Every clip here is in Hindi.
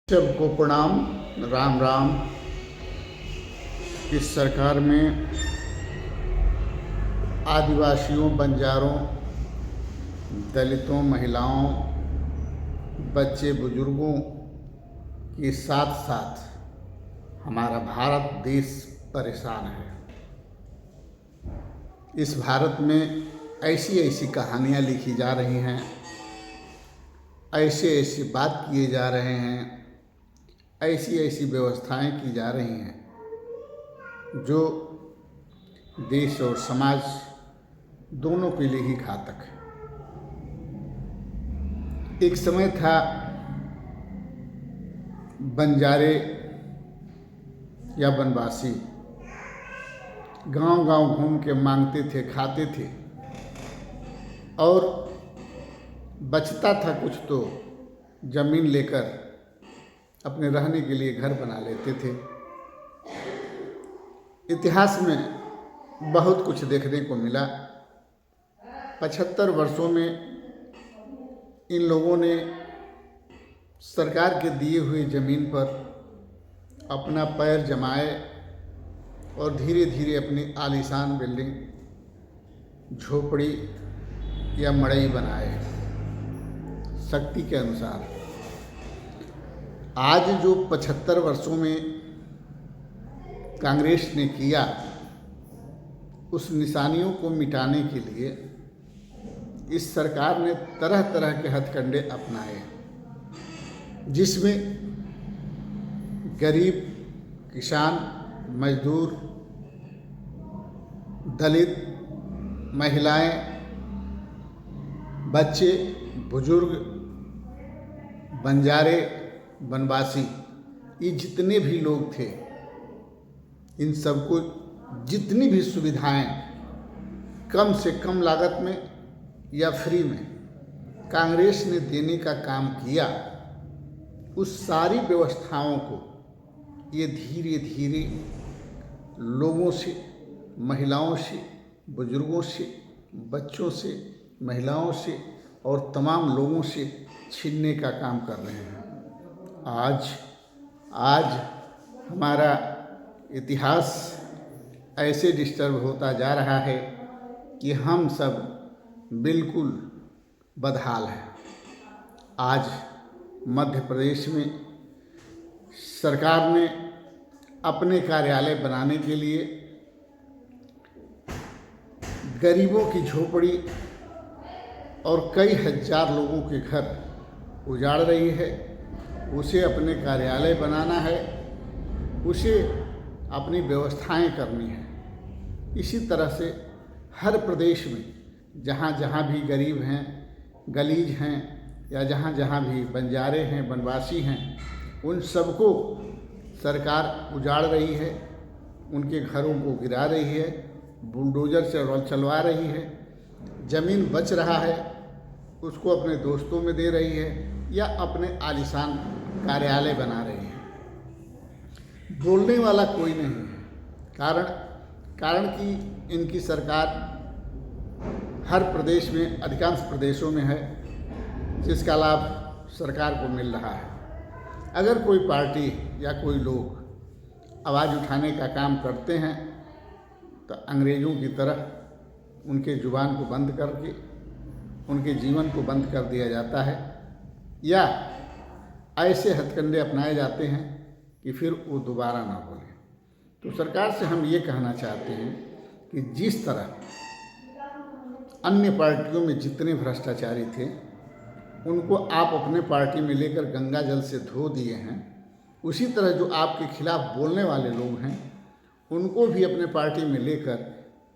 सबको प्रणाम। राम राम। इस सरकार में आदिवासियों, बंजारों, दलितों, महिलाओं, बच्चे, बुजुर्गों के साथ साथ हमारा भारत देश परेशान है। इस भारत में ऐसी ऐसी कहानियाँ लिखी जा रही हैं, ऐसे ऐसे बात किए जा रहे हैं, ऐसी ऐसी व्यवस्थाएं की जा रही हैं जो देश और समाज दोनों के लिए ही घातक है। एक समय था बंजारे या वनवासी गांव गांव घूम के मांगते थे, खाते थे और बचता था कुछ तो जमीन लेकर अपने रहने के लिए घर बना लेते थे। इतिहास में बहुत कुछ देखने को मिला। 75 वर्षों में इन लोगों ने सरकार के दिए हुए ज़मीन पर अपना पैर जमाए और धीरे धीरे अपनी आलीशान बिल्डिंग, झोपड़ी या मड़ई बनाए शक्ति के अनुसार। आज जो 75 वर्षों में कांग्रेस ने किया, उस निशानियों को मिटाने के लिए इस सरकार ने तरह तरह के हथकंडे अपनाए, जिसमें गरीब, किसान, मजदूर, दलित, महिलाएं, बच्चे, बुजुर्ग, बंजारे, वनवासी, ये जितने भी लोग थे, इन सबको जितनी भी सुविधाएं कम से कम लागत में या फ्री में कांग्रेस ने देने का काम किया, उस सारी व्यवस्थाओं को ये धीरे धीरे लोगों से, महिलाओं से, बुजुर्गों से, बच्चों से, महिलाओं से और तमाम लोगों से छीनने का काम कर रहे हैं। आज हमारा इतिहास ऐसे डिस्टर्ब होता जा रहा है कि हम सब बिल्कुल बदहाल हैं। आज मध्य प्रदेश में सरकार ने अपने कार्यालय बनाने के लिए गरीबों की झोपड़ी और कई हजार लोगों के घर उजाड़ रही है। उसे अपने कार्यालय बनाना है, उसे अपनी व्यवस्थाएं करनी है। इसी तरह से हर प्रदेश में जहाँ जहाँ भी गरीब हैं, गलीज हैं या जहाँ जहाँ भी बंजारे हैं, वनवासी हैं, उन सबको सरकार उजाड़ रही है, उनके घरों को गिरा रही है, बुलडोज़र से चलवा रही है। ज़मीन बच रहा है उसको अपने दोस्तों में दे रही है या अपने आलीशान कार्यालय बना रही है। बोलने वाला कोई नहीं है। कारण कि इनकी सरकार हर प्रदेश में, अधिकांश प्रदेशों में है, जिसका लाभ सरकार को मिल रहा है। अगर कोई पार्टी या कोई लोग आवाज़ उठाने का काम करते हैं तो अंग्रेज़ों की तरह उनके ज़ुबान को बंद करके उनके जीवन को बंद कर दिया जाता है या ऐसे हथकंडे अपनाए जाते हैं कि फिर वो दोबारा ना बोलें। तो सरकार से हम ये कहना चाहते हैं कि जिस तरह अन्य पार्टियों में जितने भ्रष्टाचारी थे उनको आप अपने पार्टी में लेकर गंगा जल से धो दिए हैं, उसी तरह जो आपके खिलाफ बोलने वाले लोग हैं उनको भी अपने पार्टी में लेकर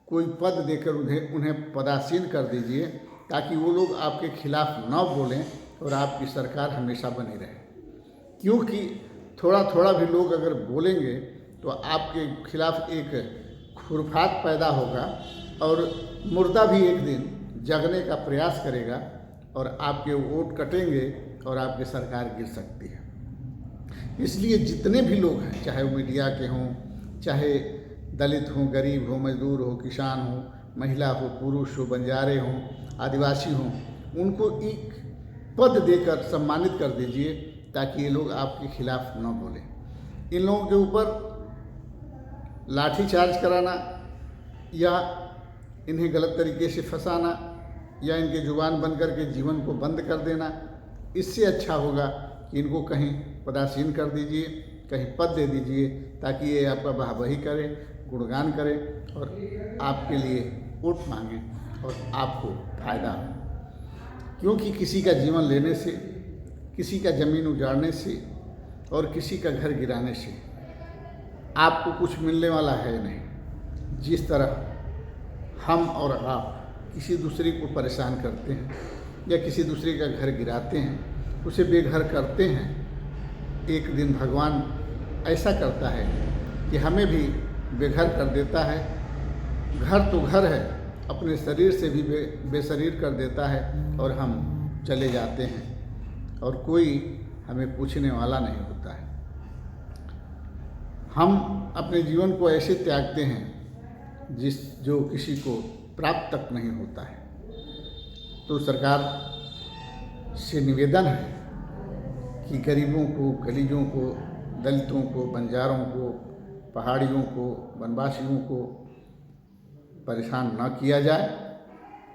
कोई पद देकर उन्हें पदासीन कर दीजिए, ताकि वो लोग आपके खिलाफ न बोलें और आपकी सरकार हमेशा बनी रहे। क्योंकि थोड़ा थोड़ा भी लोग अगर बोलेंगे तो आपके खिलाफ एक खुरफात पैदा होगा और मुर्दा भी एक दिन जगने का प्रयास करेगा और आपके वोट कटेंगे और आपकी सरकार गिर सकती है। इसलिए जितने भी लोग हैं, चाहे वो मीडिया के हों, चाहे दलित हों, गरीब हों, मजदूर हो, किसान हो, महिला हो, पुरुष हो, बंजारे हों, आदिवासी हों, उनको एक पद देकर सम्मानित कर दीजिए ताकि ये लोग आपके खिलाफ न बोलें। इन लोगों के ऊपर लाठी चार्ज कराना या इन्हें गलत तरीके से फंसाना या इनके जुबान बंद करके जीवन को बंद कर देना, इससे अच्छा होगा कि इनको कहीं पदासीन कर दीजिए, कहीं पद दे दीजिए, ताकि ये आपका वाहवाही करें, गुणगान करें और आपके लिए वोट मांगें और आपको फायदा हो। क्योंकि किसी का जीवन लेने से, किसी का ज़मीन उजाड़ने से और किसी का घर गिराने से आपको कुछ मिलने वाला है नहीं। जिस तरह हम और आप किसी दूसरे को परेशान करते हैं या किसी दूसरे का घर गिराते हैं, उसे बेघर करते हैं, एक दिन भगवान ऐसा करता है कि हमें भी बेघर कर देता है। घर तो घर है, अपने शरीर से भी बेशरीर कर देता है और हम चले जाते हैं और कोई हमें पूछने वाला नहीं होता है। हम अपने जीवन को ऐसे त्यागते हैं जो किसी को प्राप्त तक नहीं होता है। तो सरकार से निवेदन है कि गरीबों को, गलीजों को, दलितों को, बंजारों को, पहाड़ियों को, वनवासियों को परेशान न किया जाए।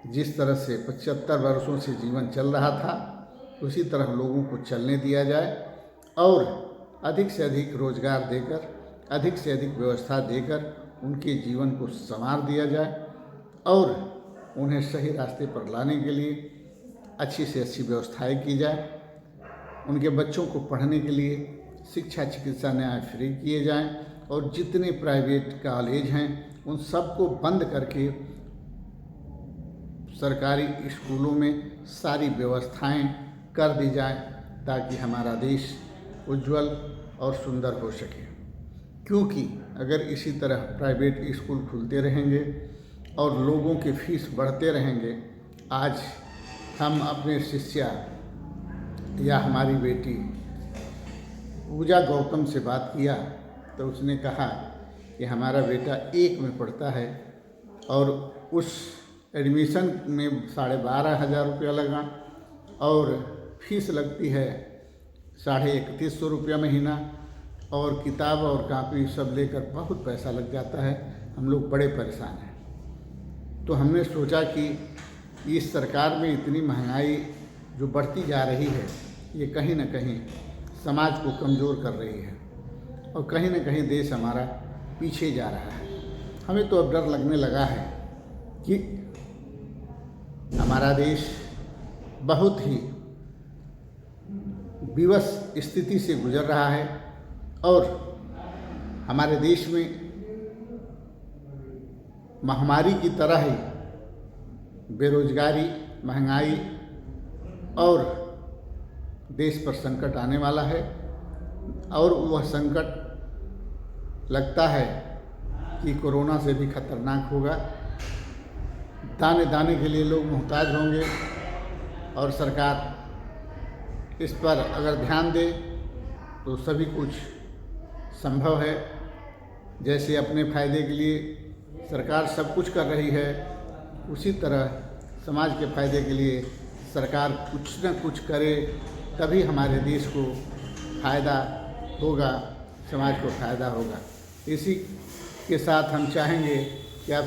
जिस तरह से 75 वर्षों से जीवन चल रहा था, उसी तरह लोगों को चलने दिया जाए और अधिक से अधिक रोजगार देकर, अधिक से अधिक व्यवस्था देकर उनके जीवन को संवार दिया जाए और उन्हें सही रास्ते पर लाने के लिए अच्छी से अच्छी व्यवस्थाएं की जाए। उनके बच्चों को पढ़ने के लिए शिक्षा, चिकित्सा, न्याय फ्री किए जाएं और जितने प्राइवेट कॉलेज हैं उन सबको बंद करके सरकारी स्कूलों में सारी व्यवस्थाएं कर दी जाएं, ताकि हमारा देश उज्जवल और सुंदर हो सके। क्योंकि अगर इसी तरह प्राइवेट स्कूल खुलते रहेंगे और लोगों के फीस बढ़ते रहेंगे, आज हम अपने शिष्या या हमारी बेटी पूजा गौतम से बात किया तो उसने कहा कि हमारा बेटा 1 में पढ़ता है और उस एडमिशन में 12,500 रुपया लगा और फीस लगती है 3150 रुपया महीना और किताब और कापी सब लेकर बहुत पैसा लग जाता है। हम लोग बड़े परेशान हैं। तो हमने सोचा कि इस सरकार में इतनी महंगाई जो बढ़ती जा रही है, ये कहीं न कहीं समाज को कमज़ोर कर रही है और कहीं न कहीं देश हमारा पीछे जा रहा है। हमें तो अब डर लगने लगा है कि हमारा देश बहुत ही विवश स्थिति से गुजर रहा है और हमारे देश में महामारी की तरह ही बेरोजगारी, महंगाई और देश पर संकट आने वाला है और वह संकट लगता है कि कोरोना से भी खतरनाक होगा। दाने दाने के लिए लोग मोहताज होंगे और सरकार इस पर अगर ध्यान दे तो सभी कुछ संभव है। जैसे अपने फायदे के लिए सरकार सब कुछ कर रही है, उसी तरह समाज के फायदे के लिए सरकार कुछ न कुछ करे, तभी हमारे देश को फ़ायदा होगा, समाज को फ़ायदा होगा। इसी के साथ हम चाहेंगे कि आप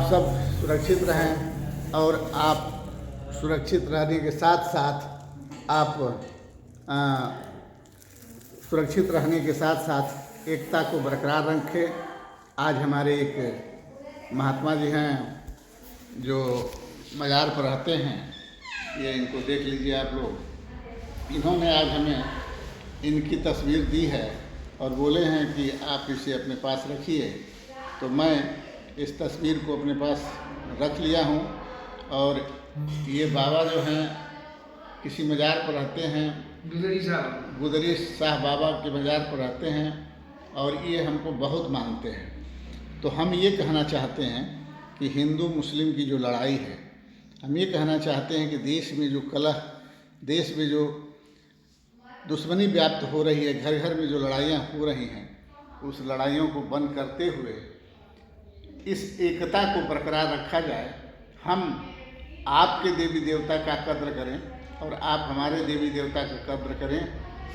सब सुरक्षित रहें और आप सुरक्षित रहने के साथ साथ सुरक्षित रहने के साथ साथ एकता को बरकरार रखें। आज हमारे एक महात्मा जी हैं जो मज़ार पर रहते हैं, ये इनको देख लीजिए आप लोग। इन्होंने आज हमें इनकी तस्वीर दी है और बोले हैं कि आप इसे अपने पास रखिए। तो मैं इस तस्वीर को अपने पास रख लिया हूँ और ये बाबा जो हैं किसी मज़ार पर रहते हैं, गुदरी शाह बाबा के मज़ार पर रहते हैं और ये हमको बहुत मानते हैं। तो हम ये कहना चाहते हैं कि हिंदू मुस्लिम की जो लड़ाई है, हम ये कहना चाहते हैं कि देश में जो कलह, देश में जो दुश्मनी व्याप्त हो रही है, घर घर में जो लड़ाइयाँ हो रही हैं, उस लड़ाइयों को बंद करते हुए इस एकता को बरकरार रखा जाए। हम आपके देवी देवता का कद्र करें, और आप हमारे देवी देवता का कद्र करें।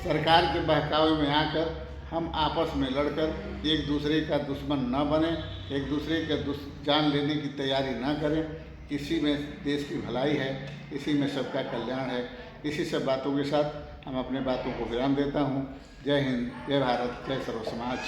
सरकार के बहकावे में आकर हम आपस में लड़कर एक दूसरे का दुश्मन न बने, एक दूसरे के जान लेने की तैयारी न करें। इसी में देश की भलाई है, इसी में सबका कल्याण है। इसी सब बातों के साथ हम अपने बातों को विराम देता हूँ। जय हिंद, जय भारत, जय सर्व समाज।